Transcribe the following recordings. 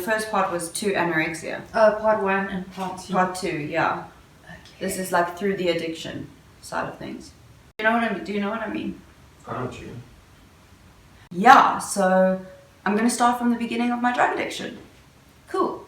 first part was to anorexia. Oh, part 1 and part 2. Part 2, yeah. Okay. This is like through the addiction side of things. Do you know what I mean? I know what you mean. Yeah, so I'm going to start from the beginning of my drug addiction. Cool.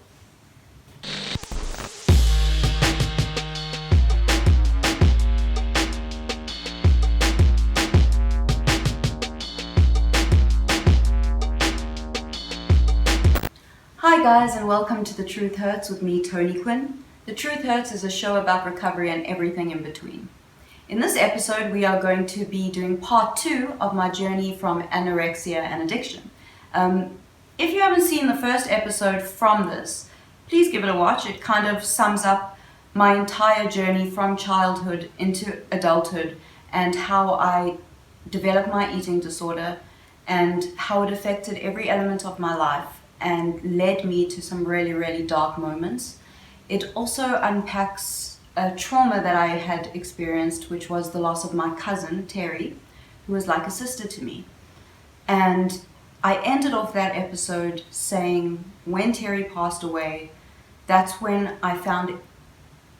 Hi guys, and welcome to The Truth Hurts with me, Tony Quinn. The Truth Hurts is a show about recovery and everything in between. In this episode, we are going to be doing part 2 of my journey from anorexia and addiction. If you haven't seen the first episode from this, please give it a watch. It kind of sums up my entire journey from childhood into adulthood and how I developed my eating disorder and how it affected every element of my life and led me to some really, really dark moments. It also unpacks a trauma that I had experienced, which was the loss of my cousin, Terry, who was like a sister to me. And I ended off that episode saying, when Terry passed away, that's when I found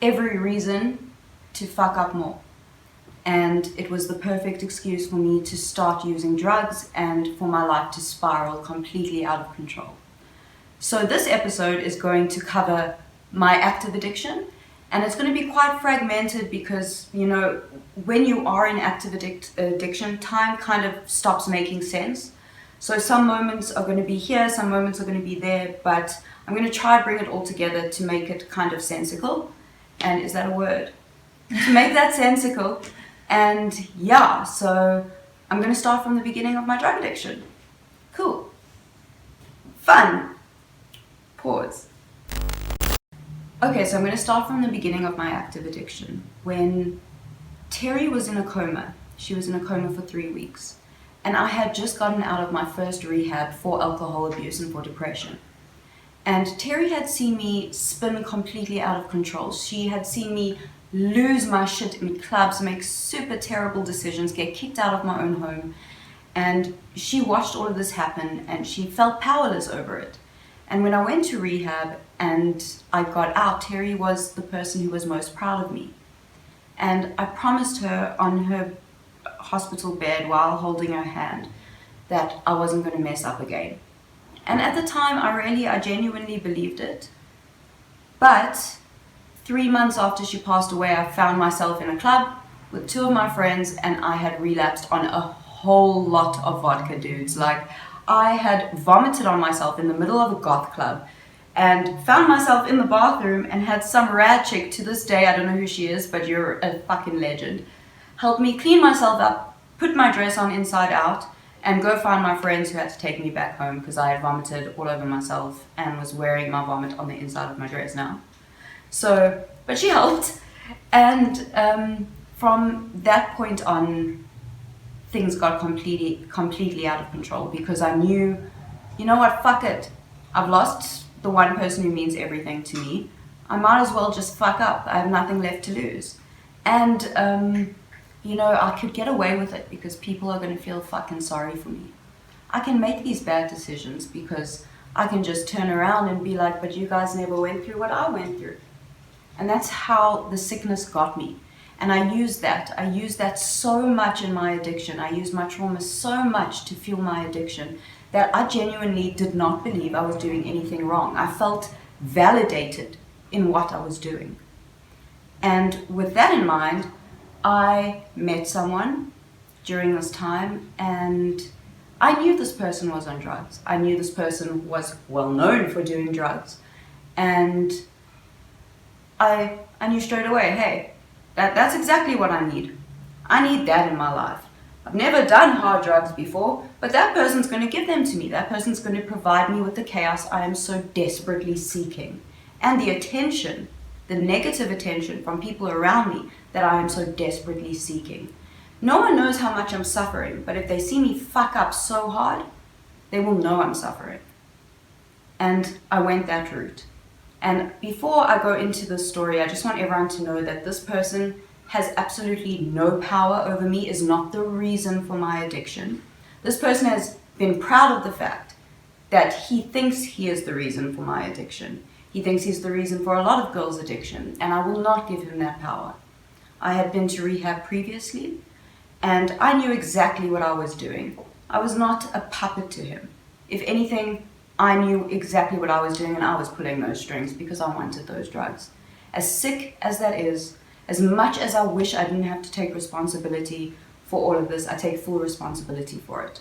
every reason to fuck up more. And it was the perfect excuse for me to start using drugs and for my life to spiral completely out of control. So this episode is going to cover my active addiction, and it's going to be quite fragmented because, you know, when you are in active addiction, time kind of stops making sense. So some moments are going to be here, some moments are going to be there, but I'm going to try to bring it all together to make it kind of sensical. And is that a word? To make that sensical. And yeah, so I'm going to start from the beginning of my drug addiction. Cool. Fun. Pause. Okay, so I'm going to start from the beginning of my active addiction. When Terry was in a coma, she was in a coma for 3 weeks, and I had just gotten out of my first rehab for alcohol abuse and for depression. And Terry had seen me spin completely out of control. She had seen me lose my shit in clubs, make super terrible decisions, get kicked out of my own home, and she watched all of this happen and she felt powerless over it. And when I went to rehab and I got out, Terry was the person who was most proud of me. And I promised her on her hospital bed while holding her hand that I wasn't going to mess up again. And at the time, I genuinely believed it. But 3 months after she passed away, I found myself in a club with 2 of my friends, and I had relapsed on a whole lot of vodka, dudes. Like, I had vomited on myself in the middle of a goth club and found myself in the bathroom and had some rad chick, to this day, I don't know who she is, but you're a fucking legend, help me clean myself up, put my dress on inside out, and go find my friends who had to take me back home because I had vomited all over myself and was wearing my vomit on the inside of my dress now. So, but she helped. And from that point on, things got completely out of control because I knew, you know what, fuck it. I've lost the one person who means everything to me. I might as well just fuck up. I have nothing left to lose. And, you know, I could get away with it because people are going to feel fucking sorry for me. I can make these bad decisions because I can just turn around and be like, but you guys never went through what I went through. And that's how the sickness got me. And I used that so much in my addiction. I used my trauma so much to fuel my addiction that I genuinely did not believe I was doing anything wrong. I felt validated in what I was doing. And with that in mind, I met someone during this time, and I knew this person was on drugs. I knew this person was well known for doing drugs. And I knew straight away, hey, that's exactly what I need. I need that in my life. I've never done hard drugs before, but that person's going to give them to me. That person's going to provide me with the chaos I am so desperately seeking. And the attention, the negative attention from people around me that I am so desperately seeking. No one knows how much I'm suffering, but if they see me fuck up so hard, they will know I'm suffering. And I went that route. And before I go into this story, I just want everyone to know that this person has absolutely no power over me, is not the reason for my addiction. This person has been proud of the fact that he thinks he is the reason for my addiction. He thinks he's the reason for a lot of girls' addiction, and I will not give him that power. I had been to rehab previously, and I knew exactly what I was doing. I was not a puppet to him. If anything, I knew exactly what I was doing, and I was pulling those strings because I wanted those drugs. As sick as that is, as much as I wish I didn't have to take responsibility for all of this, I take full responsibility for it.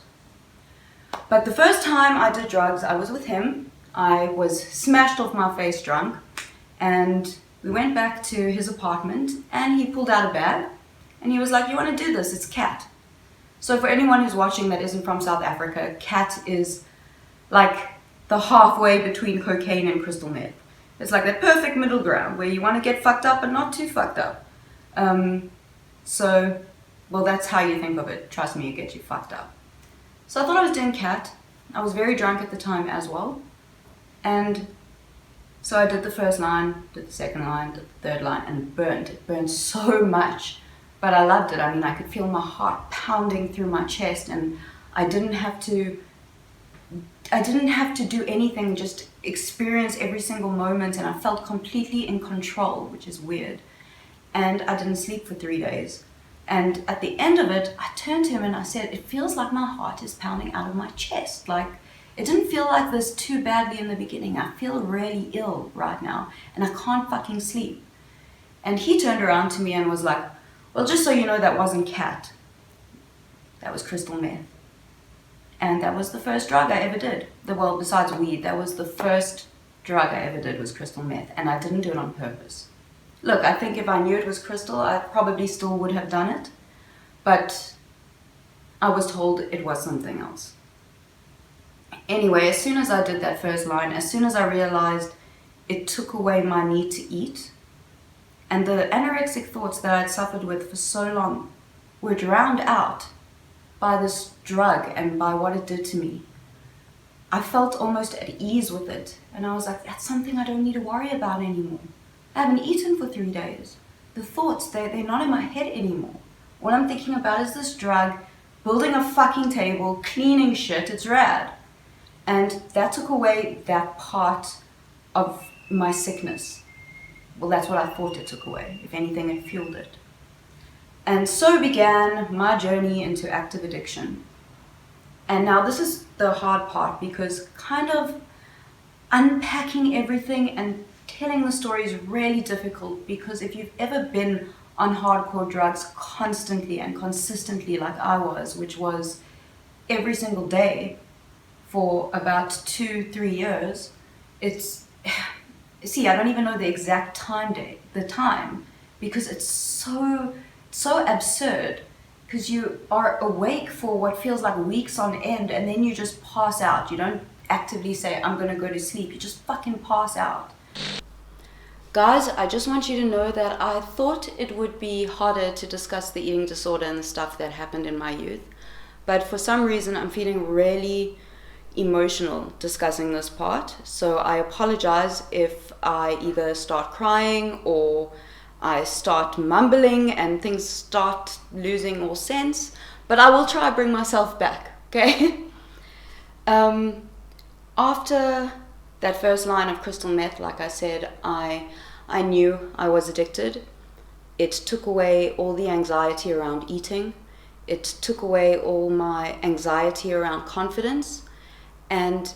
But the first time I did drugs, I was with him. I was smashed off my face drunk, and we went back to his apartment, and he pulled out a bag, and he was like, "You want to do this? It's CAT." So for anyone who's watching that isn't from South Africa, CAT is like the halfway between cocaine and crystal meth. It's like that perfect middle ground where you want to get fucked up but not too fucked up. Well, that's how you think of it. Trust me, it gets you fucked up. So I thought I was doing CAT. I was very drunk at the time as well. And so I did the first line, did the second line, did the third line, and it burned. It burned so much, but I loved it. I mean, I could feel my heart pounding through my chest, and I didn't have to do anything, just experience every single moment, and I felt completely in control, which is weird. And I didn't sleep for 3 days. And at the end of it, I turned to him and I said, "It feels like my heart is pounding out of my chest. Like, it didn't feel like this too badly in the beginning. I feel really ill right now, and I can't fucking sleep." And he turned around to me and was like, "Well, just so you know, that wasn't CAT. That was crystal meth." And that was the first drug I ever did. Well, besides weed, that was the first drug I ever did was crystal meth, and I didn't do it on purpose. Look, I think if I knew it was crystal, I probably still would have done it, but I was told it was something else. Anyway, as soon as I did that first line, as soon as I realized it took away my need to eat, and the anorexic thoughts that I'd suffered with for so long were drowned out by this drug and by what it did to me, I felt almost at ease with it. And I was like, that's something I don't need to worry about anymore. I haven't eaten for 3 days. The thoughts, they're not in my head anymore. All I'm thinking about is this drug, building a fucking table, cleaning shit, it's rad. And that took away that part of my sickness. Well, that's what I thought it took away. If anything, it fueled it. And so began my journey into active addiction. And now this is the hard part, because kind of unpacking everything and telling the story is really difficult, because if you've ever been on hardcore drugs constantly and consistently like I was, which was every single day for about 2-3 years, I don't even know the exact time, because it's so absurd, because you are awake for what feels like weeks on end, and then you just pass out. You don't actively say, "I'm going to go to sleep." You just fucking pass out. Guys, I just want you to know that I thought it would be harder to discuss the eating disorder and the stuff that happened in my youth, but for some reason I'm feeling really emotional discussing this part, so I apologize if I either start crying or I start mumbling and things start losing all sense, but I will try to bring myself back, okay? After that first line of crystal meth, like I said, I knew I was addicted. It took away all the anxiety around eating. It took away all my anxiety around confidence, and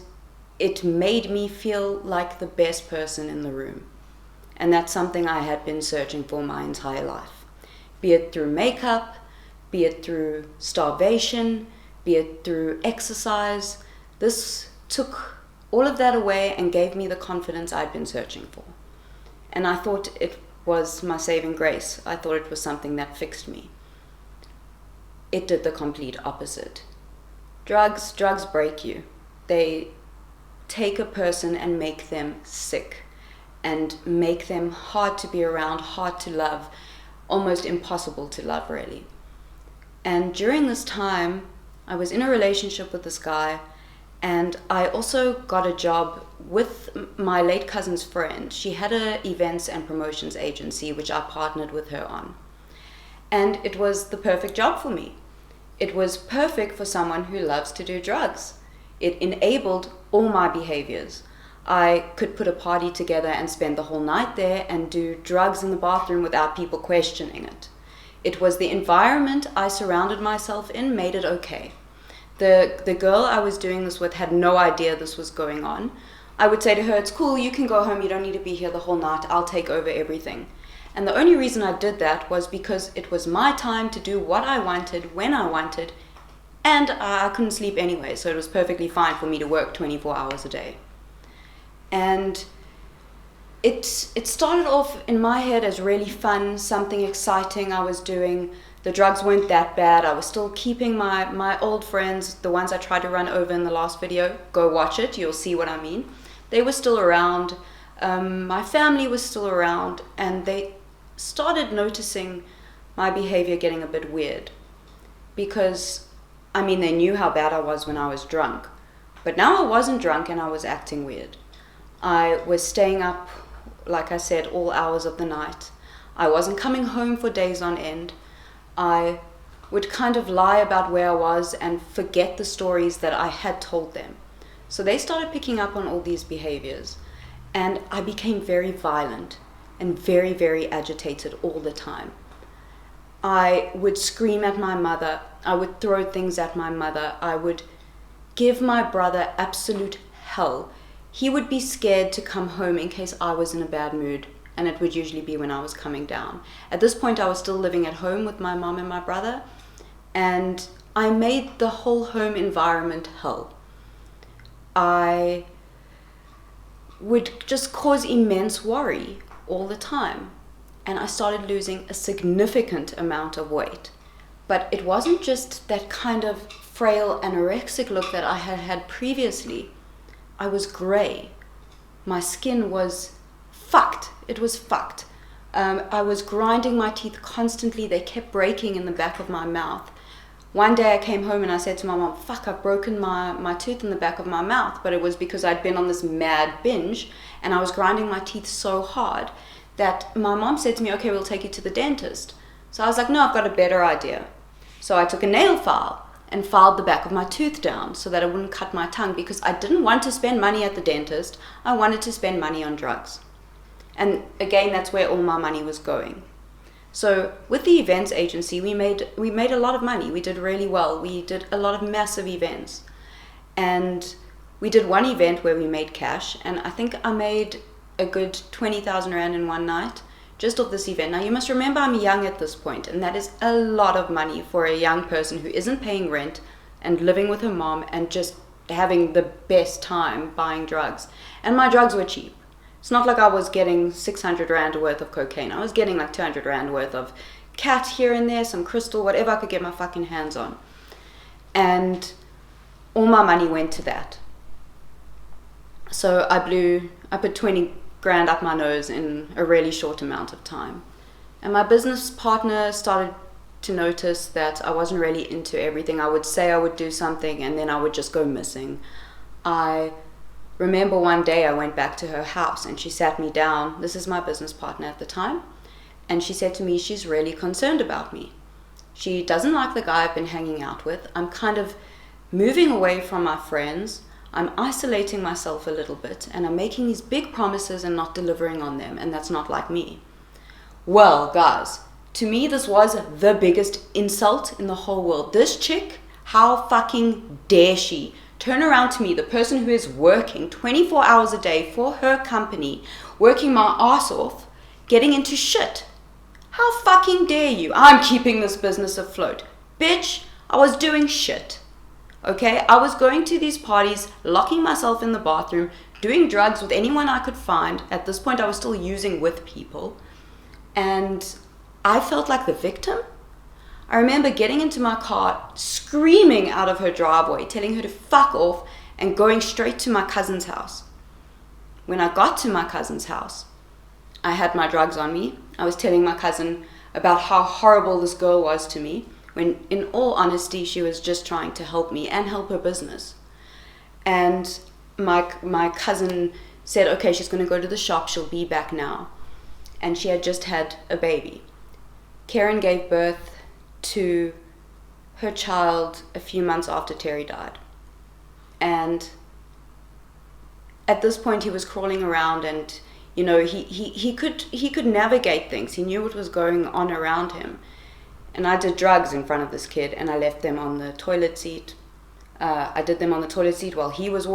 it made me feel like the best person in the room. And that's something I had been searching for my entire life. Be it through makeup, be it through starvation, be it through exercise. This took all of that away and gave me the confidence I'd been searching for. And I thought it was my saving grace. I thought it was something that fixed me. It did the complete opposite. Drugs break you. They take a person and make them sick, and make them hard to be around, hard to love, almost impossible to love, really. And during this time, I was in a relationship with this guy, and I also got a job with my late cousin's friend. She had an events and promotions agency, which I partnered with her on. And it was the perfect job for me. It was perfect for someone who loves to do drugs. It enabled all my behaviors. I could put a party together and spend the whole night there and do drugs in the bathroom without people questioning it. It was the environment I surrounded myself in made it okay. The girl I was doing this with had no idea this was going on. I would say to her, it's cool, you can go home, you don't need to be here the whole night, I'll take over everything. And the only reason I did that was because it was my time to do what I wanted, when I wanted, and I couldn't sleep anyway, so it was perfectly fine for me to work 24 hours a day. And it started off in my head as really fun, something exciting I was doing. The drugs weren't that bad. I was still keeping my old friends, the ones I tried to run over in the last video. Go watch it, you'll see what I mean. They were still around. My family was still around, and they started noticing my behavior getting a bit weird. Because, I mean, they knew how bad I was when I was drunk. But now I wasn't drunk and I was acting weird. I was staying up, like I said, all hours of the night. I wasn't coming home for days on end. I would kind of lie about where I was and forget the stories that I had told them. So they started picking up on all these behaviors, and I became very violent and very, very agitated all the time. I would scream at my mother. I would throw things at my mother. I would give my brother absolute hell. He would be scared to come home in case I was in a bad mood, and it would usually be when I was coming down. At this point, I was still living at home with my mom and my brother, and I made the whole home environment hell. I would just cause immense worry all the time, and I started losing a significant amount of weight. But it wasn't just that kind of frail anorexic look that I had had previously. I was gray. My skin was fucked. It was fucked. I was grinding my teeth constantly. They kept breaking in the back of my mouth. One day I came home and I said to my mom, fuck, I've broken my tooth in the back of my mouth. But it was because I'd been on this mad binge and I was grinding my teeth so hard that my mom said to me, okay, we'll take you to the dentist. So I was like, no, I've got a better idea. So I took a nail file and filed the back of my tooth down so that it wouldn't cut my tongue, because I didn't want to spend money at the dentist. I wanted to spend money on drugs. And again, that's where all my money was going. So with the events agency, we made a lot of money. We did really well. We did a lot of massive events. And we did one event where we made cash, and I think I made a good 20,000 Rand in one night just off this event. Now you must remember I'm young at this point, and that is a lot of money for a young person who isn't paying rent and living with her mom and just having the best time buying drugs. And my drugs were cheap. It's not like I was getting 600 Rand worth of cocaine. I was getting like 200 Rand worth of CAT here and there, some crystal, whatever I could get my fucking hands on. And all my money went to that. So I put 20 grand up my nose in a really short amount of time. And my business partner started to notice that I wasn't really into everything. I would say I would do something and then I would just go missing. I remember one day I went back to her house and she sat me down. This is my business partner at the time. And she said to me, she's really concerned about me. She doesn't like the guy I've been hanging out with. I'm kind of moving away from my friends. I'm isolating myself a little bit, and I'm making these big promises and not delivering on them, and that's not like me. Well, guys, to me this was the biggest insult in the whole world. This chick, how fucking dare she turn around to me, the person who is working 24 hours a day for her company, working my ass off, getting into shit. How fucking dare you? I'm keeping this business afloat. Bitch, I was doing shit. Okay, I was going to these parties, locking myself in the bathroom, doing drugs with anyone I could find. At this point, I was still using with people. And I felt like the victim. I remember getting into my car, screaming out of her driveway, telling her to fuck off, and going straight to my cousin's house. When I got to my cousin's house, I had my drugs on me. I was telling my cousin about how horrible this girl was to me, when in all honesty, she was just trying to help me and help her business. And my cousin said, okay, she's going to go to the shop, she'll be back now. And she had just had a baby. Karen gave birth to her child a few months after Terry died. And at this point he was crawling around, and you know, he could navigate things. He knew what was going on around him. And I did drugs in front of this kid, and I left them on the toilet seat. I did them on the toilet seat while he was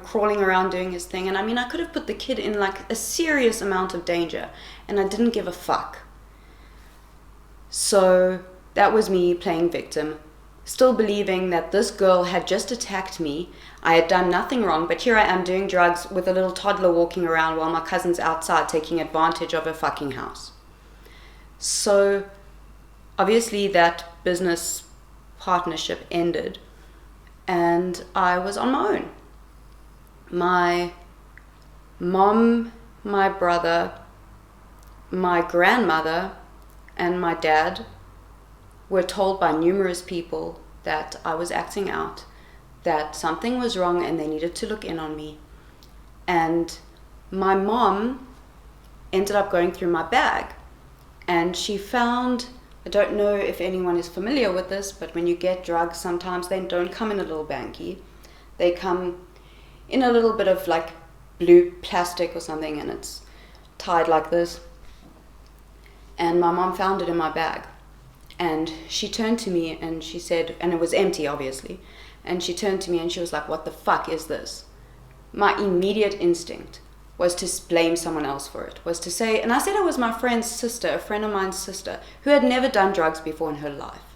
crawling around doing his thing. And I mean, I could have put the kid in like a serious amount of danger, and I didn't give a fuck. So that was me playing victim, still believing that this girl had just attacked me. I had done nothing wrong, but here I am doing drugs with a little toddler walking around while my cousin's outside taking advantage of her fucking house. So obviously that business partnership ended, and I was on my own. My mom, my brother, my grandmother, and my dad were told by numerous people that I was acting out, that something was wrong and they needed to look in on me. And my mom ended up going through my bag, and she found, I don't know if anyone is familiar with this, but when you get drugs, sometimes they don't come in a little banky. They come in a little bit of like blue plastic or something, and it's tied like this. And my mom found it in my bag. And she turned to me and she said, and it was empty obviously, and she turned to me and she was like, "What the fuck is this?" My immediate instinct was to blame someone else for it, was to say, and I said it was my friend's sister, a friend of mine's sister, who had never done drugs before in her life.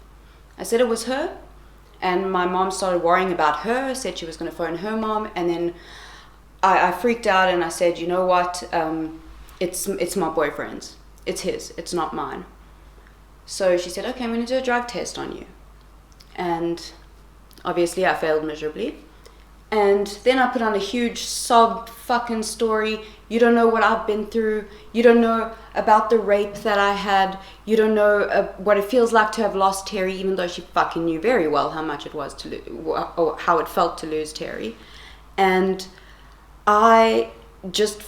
I said it was her, and my mom started worrying about her, said she was going to phone her mom, and then I freaked out and I said, "You know what, it's my boyfriend's. It's his, it's not mine." So she said, "Okay, I'm going to do a drug test on you." And obviously I failed miserably. And then I put on a huge sob fucking story. "You don't know what I've been through. You don't know about the rape that I had. You don't know what it feels like to have lost Terry," even though she fucking knew very well how much it was or how it felt to lose Terry. And I just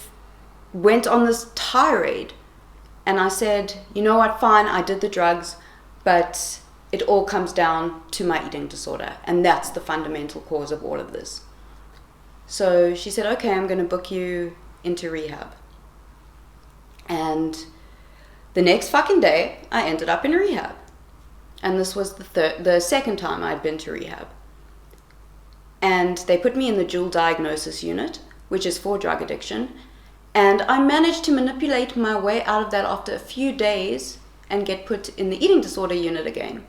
went on this tirade. And I said, "You know what, fine, I did the drugs, but it all comes down to my eating disorder. And that's the fundamental cause of all of this." So she said, "Okay, I'm going to book you into rehab." And the next fucking day, I ended up in rehab. And this was the second time I'd been to rehab. And they put me in the dual diagnosis unit, which is for drug addiction. And I managed to manipulate my way out of that after a few days and get put in the eating disorder unit again.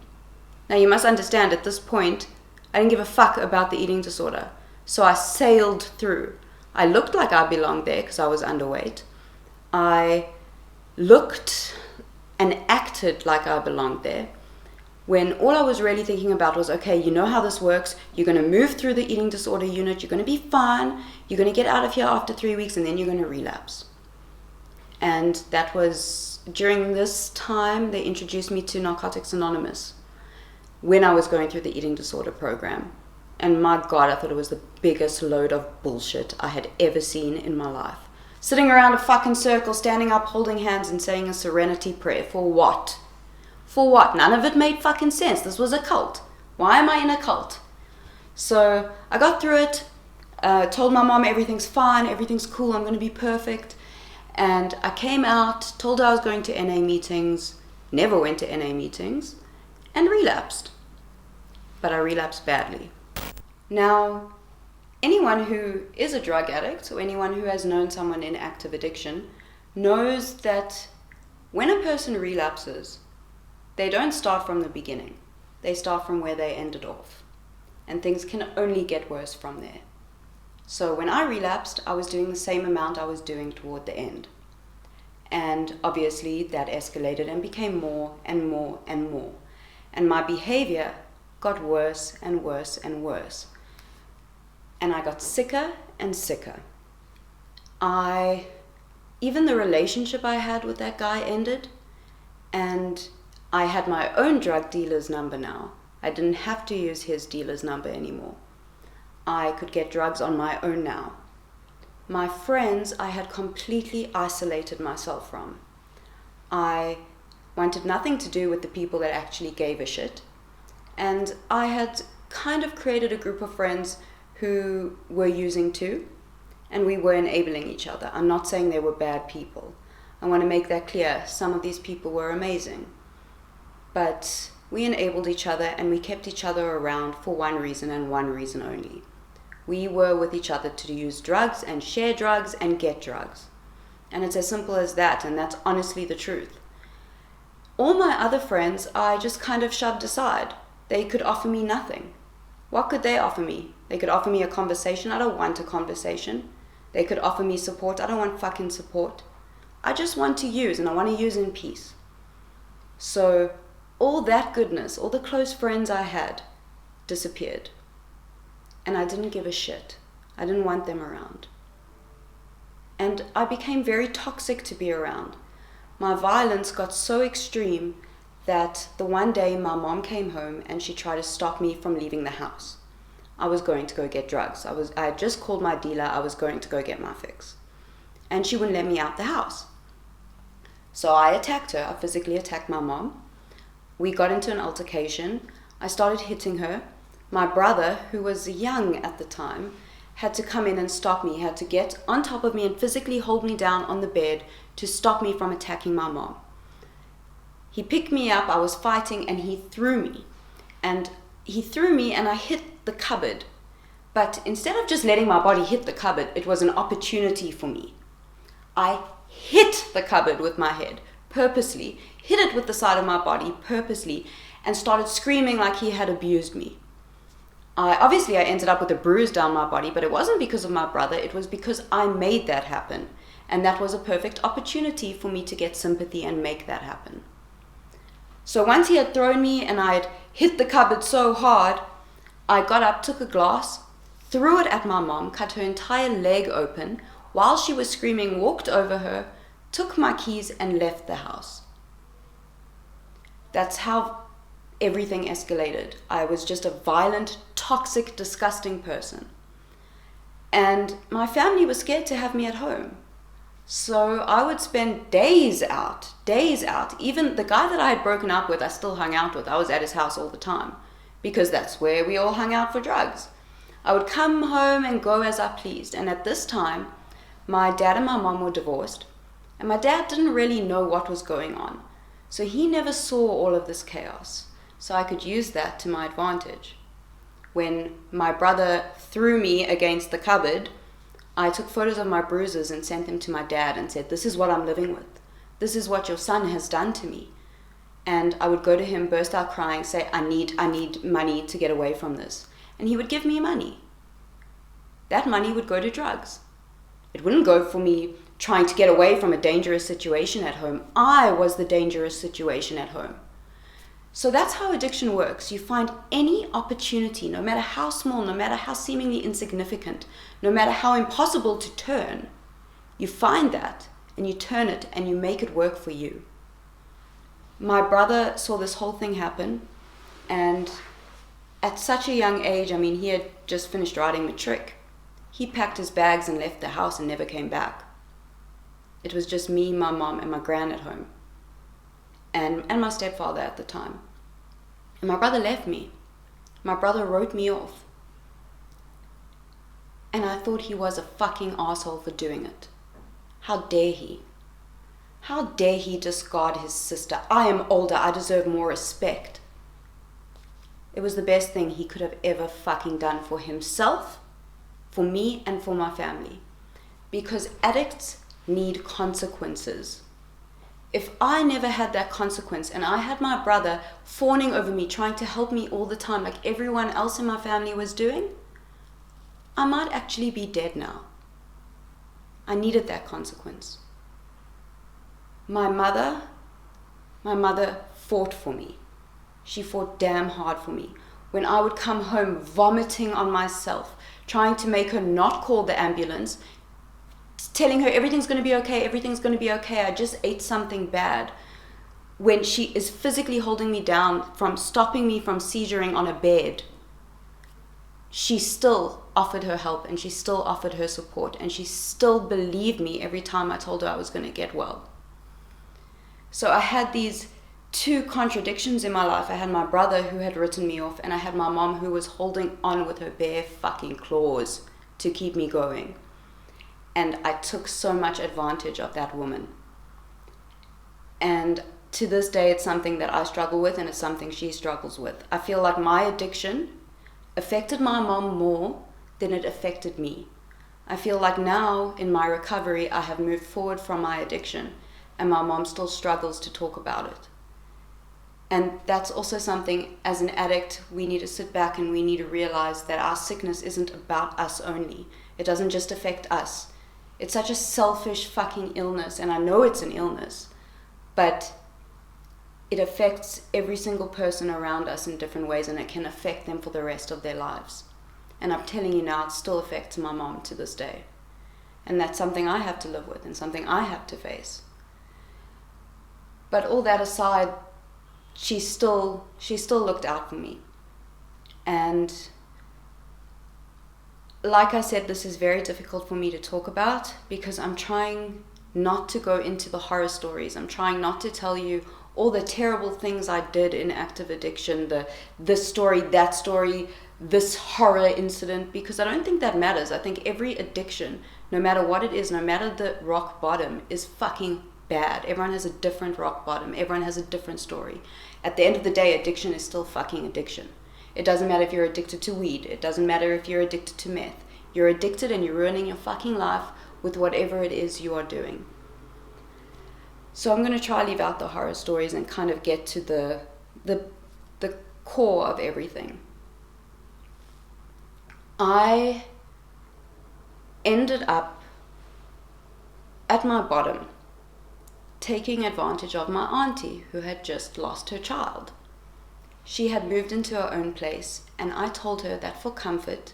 Now you must understand, at this point, I didn't give a fuck about the eating disorder. So I sailed through. I looked like I belonged there because I was underweight. I looked and acted like I belonged there, when all I was really thinking about was, okay, you know how this works. You're going to move through the eating disorder unit. You're going to be fine. You're going to get out of here after 3 weeks, and then you're going to relapse. And that was, during this time, they introduced me to Narcotics Anonymous when I was going through the eating disorder program. And my God, I thought it was the biggest load of bullshit I had ever seen in my life. Sitting around a fucking circle, standing up, holding hands, and saying a serenity prayer. For what? For what? None of it made fucking sense. This was a cult. Why am I in a cult? So I got through it, told my mom everything's fine, everything's cool, I'm going to be perfect. And I came out, told her I was going to NA meetings, never went to NA meetings, and relapsed. But I relapsed badly. Now, anyone who is a drug addict, or anyone who has known someone in active addiction, knows that when a person relapses, they don't start from the beginning. They start from where they ended off. And things can only get worse from there. So when I relapsed, I was doing the same amount I was doing toward the end. And obviously that escalated and became more and more and more. And my behavior got worse and worse and worse. And I got sicker and sicker. Even the relationship I had with that guy ended, and I had my own drug dealer's number now. I didn't have to use his dealer's number anymore. I could get drugs on my own now. My friends, I had completely isolated myself from. I wanted nothing to do with the people that actually gave a shit. And I had kind of created a group of friends who were using too. and we were enabling each other. I'm not saying they were bad people. I want to make that clear. Some of these people were amazing. But we enabled each other, and we kept each other around for one reason and one reason only. We were with each other to use drugs and share drugs and get drugs. And it's as simple as that, and that's honestly the truth. All my other friends, I just kind of shoved aside. They could offer me nothing. What could they offer me? They could offer me a conversation. I don't want a conversation. They could offer me support. I don't want fucking support. I just want to use, and I want to use in peace. So all that goodness, all the close friends I had, disappeared. And I didn't give a shit. I didn't want them around. And I became very toxic to be around. My violence got so extreme that the one day my mom came home and she tried to stop me from leaving the house. I was going to go get drugs. I had just called my dealer. I was going to go get my fix. And she wouldn't let me out the house. So I attacked her. I physically attacked my mom. We got into an altercation. I started hitting her. My brother, who was young at the time, had to come in and stop me. He had to get on top of me and physically hold me down on the bed to stop me from attacking my mom. He picked me up, I was fighting, and he threw me. And he threw me and I hit the cupboard. But instead of just letting my body hit the cupboard, it was an opportunity for me. I hit the cupboard with my head, purposely, hit it with the side of my body, purposely, and started screaming like he had abused me. Obviously, I ended up with a bruise down my body, but it wasn't because of my brother. It was because I made that happen. And that was a perfect opportunity for me to get sympathy and make that happen. So once he had thrown me and I had hit the cupboard so hard, I got up, took a glass, threw it at my mom, cut her entire leg open. While she was screaming, walked over her, took my keys and left the house. That's how everything escalated. I was just a violent, toxic, disgusting person. And my family was scared to have me at home. So I would spend days out. Even the guy that I had broken up with, I still hung out with. I was at his house all the time because that's where we all hung out for drugs. I would come home and go as I pleased. And at this time, my dad and my mom were divorced. And my dad didn't really know what was going on. So he never saw all of this chaos. So I could use that to my advantage. When my brother threw me against the cupboard, I took photos of my bruises and sent them to my dad and said, "This is what I'm living with. This is what your son has done to me." And I would go to him, burst out crying, say, I need money to get away from this. And he would give me money. That money would go to drugs. It wouldn't go for me trying to get away from a dangerous situation at home. I was the dangerous situation at home. So that's how addiction works. You find any opportunity, no matter how small, no matter how seemingly insignificant, no matter how impossible to turn, you find that and you turn it and you make it work for you. My brother saw this whole thing happen, and at such a young age, he had just finished writing matric. He packed his bags and left the house and never came back. It was just me, my mom, and my gran at home. And my stepfather at the time. And my brother left me. My brother wrote me off. And I thought he was a fucking asshole for doing it. How dare he? How dare he discard his sister? I am older, I deserve more respect. It was the best thing he could have ever fucking done for himself, for me, and for my family. Because addicts need consequences. If I never had that consequence and I had my brother fawning over me, trying to help me all the time like everyone else in my family was doing, I might actually be dead now. I needed that consequence. My mother fought for me. She fought damn hard for me. When I would come home vomiting on myself, trying to make her not call the ambulance, telling her everything's going to be okay, I just ate something bad. When she is physically holding me down from stopping me from seizuring on a bed, she still offered her help and she still offered her support and she still believed me every time I told her I was going to get well. So I had these two contradictions in my life. I had my brother who had written me off, and I had my mom who was holding on with her bare fucking claws to keep me going. and I took so much advantage of that woman. And to this day, it's something that I struggle with, and it's something she struggles with. I feel like my addiction affected my mom more than it affected me. I feel like now in my recovery, I have moved forward from my addiction, and my mom still struggles to talk about it. And that's also something, as an addict, we need to sit back and we need to realize that our sickness isn't about us only. It doesn't just affect us. It's such a selfish fucking illness, and I know it's an illness, but it affects every single person around us in different ways, and it can affect them for the rest of their lives. And I'm telling you now, it still affects my mom to this day. And that's something I have to live with and something I have to face. But all that aside, she still looked out for me. And like I said, this is very difficult for me to talk about because I'm trying not to go into the horror stories. I'm trying not to tell you all the terrible things I did in active addiction, this story, that story, this horror incident, because I don't think that matters. I think every addiction, no matter what it is, no matter the rock bottom, is fucking bad. Everyone has a different rock bottom. Everyone has a different story. At the end of the day, addiction is still fucking addiction. It doesn't matter if you're addicted to weed. It doesn't matter if you're addicted to meth. You're addicted and you're ruining your fucking life with whatever it is you are doing. So I'm going to try to leave out the horror stories and kind of get to the core of everything. I ended up at my bottom, taking advantage of my auntie who had just lost her child. She had moved into her own place, and I told her that for comfort,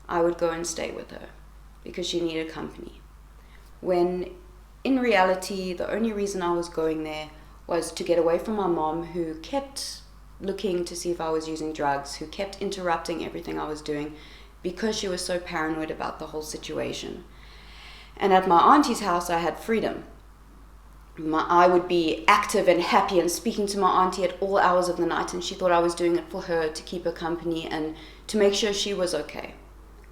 I would go and stay with her because she needed company. When in reality, the only reason I was going there was to get away from my mom, who kept looking to see if I was using drugs, who kept interrupting everything I was doing because she was so paranoid about the whole situation. And at my auntie's house, I had freedom. I would be active and happy and speaking to my auntie at all hours of the night, and she thought I was doing it for her, to keep her company and to make sure she was okay.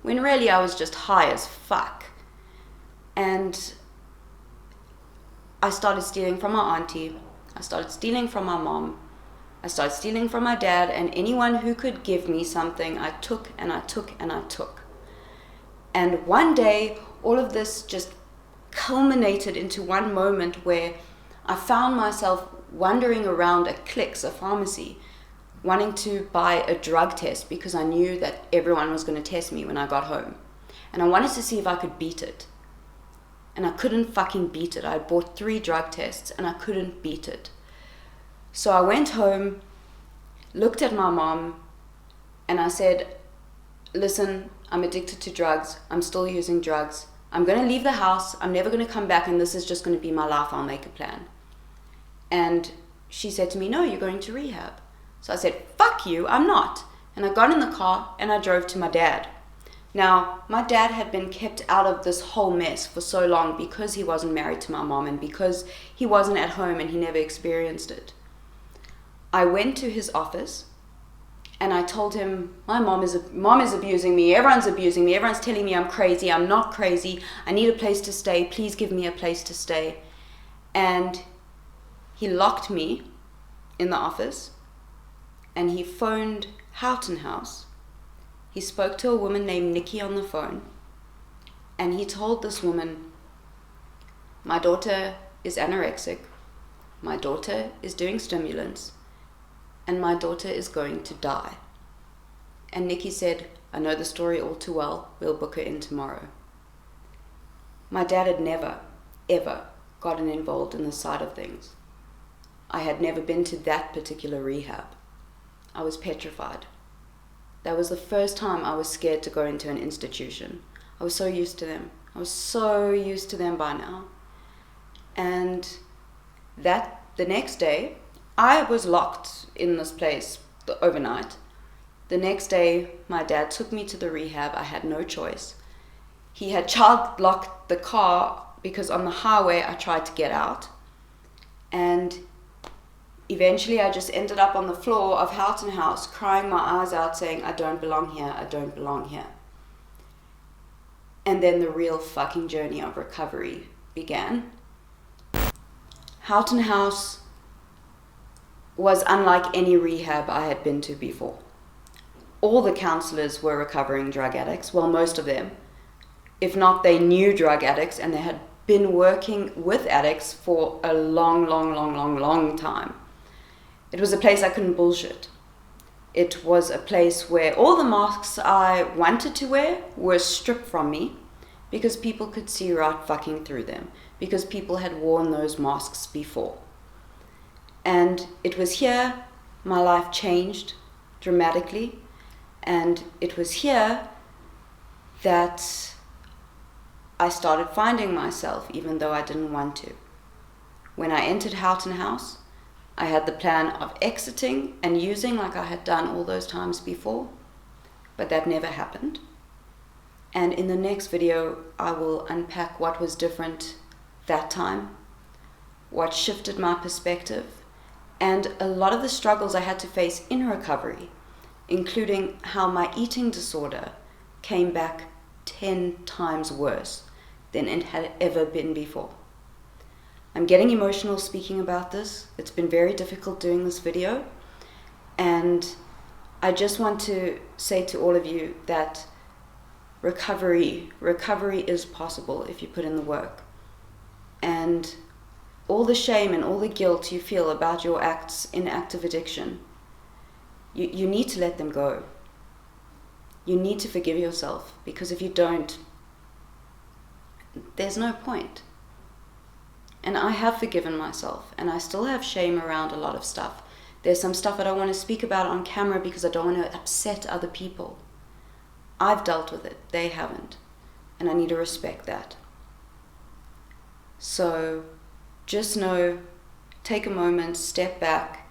When really I was just high as fuck. And I started stealing from my auntie, I started stealing from my mom, I started stealing from my dad, and anyone who could give me something, I took and I took and I took. And one day, all of this just culminated into one moment where I found myself wandering around a Clicks, a pharmacy, wanting to buy a drug test because I knew that everyone was going to test me when I got home. And I wanted to see if I could beat it. And I couldn't fucking beat it. I had bought 3 drug tests and I couldn't beat it. So I went home, looked at my mom, and I said, listen, I'm addicted to drugs. I'm still using drugs. I'm going to leave the house. I'm never going to come back, and this is just going to be my life. I'll make a plan. And she said to me, no, you're going to rehab. So I said, fuck you, I'm not. And I got in the car and I drove to my dad. Now, my dad had been kept out of this whole mess for so long because he wasn't married to my mom and because he wasn't at home and he never experienced it. I went to his office and I told him, my mom is abusing me, everyone's abusing me, everyone's telling me I'm crazy, I'm not crazy, I need a place to stay, please give me a place to stay. And he locked me in the office and he phoned Houghton House. He spoke to a woman named Nikki on the phone, and he told this woman, my daughter is anorexic, my daughter is doing stimulants, and my daughter is going to die. And Nikki said, I know the story all too well, we'll book her in tomorrow. My dad had never, ever gotten involved in this side of things. I had never been to that particular rehab. I was petrified. That was the first time I was scared to go into an institution. I was so used to them. I was so used to them by now. And the next day, I was locked in this place overnight. The next day, my dad took me to the rehab. I had no choice. He had child locked the car because on the highway I tried to get out. And eventually I just ended up on the floor of Houghton House crying my eyes out saying, I don't belong here, I don't belong here. And then the real fucking journey of recovery began. Houghton House was unlike any rehab I had been to before. All the counselors were recovering drug addicts, well, most of them. If not, they knew drug addicts and they had been working with addicts for a long time. It was a place I couldn't bullshit. It was a place where all the masks I wanted to wear were stripped from me because people could see right fucking through them, because people had worn those masks before. And it was here my life changed dramatically, and it was here that I started finding myself, even though I didn't want to. When I entered Houghton House, I had the plan of exiting and using like I had done all those times before, but that never happened. And in the next video, I will unpack what was different that time, what shifted my perspective, and a lot of the struggles I had to face in recovery, including how my eating disorder came back 10 times worse than it had ever been before. I'm getting emotional speaking about this. It's been very difficult doing this video, and I just want to say to all of you that recovery is possible if you put in the work. And all the shame and all the guilt you feel about your acts in active addiction, you need to let them go. You need to forgive yourself, because if you don't, there's no point. And I have forgiven myself, and I still have shame around a lot of stuff. There's some stuff I don't want to speak about on camera because I don't want to upset other people. I've dealt with it, they haven't, and I need to respect that. So just know, take a moment, step back,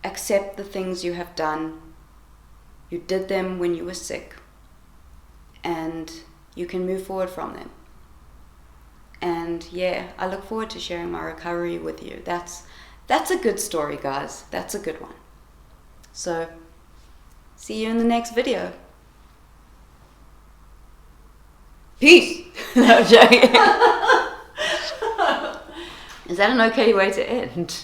accept the things you have done. You did them when you were sick, and you can move forward from them. And yeah, I look forward to sharing my recovery with you. That's a good story, guys. That's a good one. So, see you in the next video. Peace! No, I'm joking. Is that an okay way to end?